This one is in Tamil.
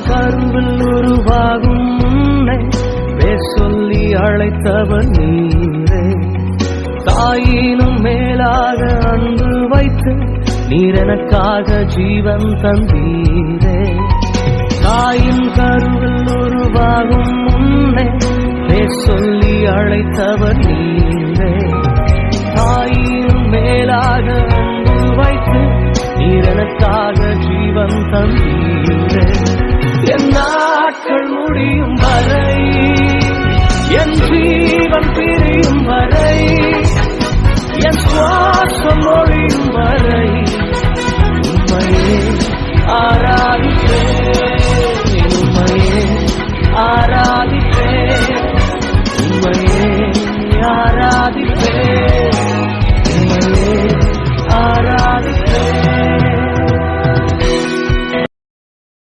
கருவில் உருவாகும் முன்னே பேர் சொல்லி அழைத்தவர் நீரே. தாயினும் மேலாக அன்பு வைத்து நீர் எனக்காக ஜீவன் தந்தீரே. தாயின் கருவில் உருவாகும் முன்னே பேர் சொல்லி அழைத்தவர் நீரே. தாயினும் மேலாக அன்பு வைத்து நீர் எனக்காக ஜீவன் தந்தீரே. என் நாட்கள் முடியும் வரை, என் ஜீவன் பிரியும் வரை, என் சுவாசம் ஒழியும் வரை உம்மையே ஆராதிப்பேன்.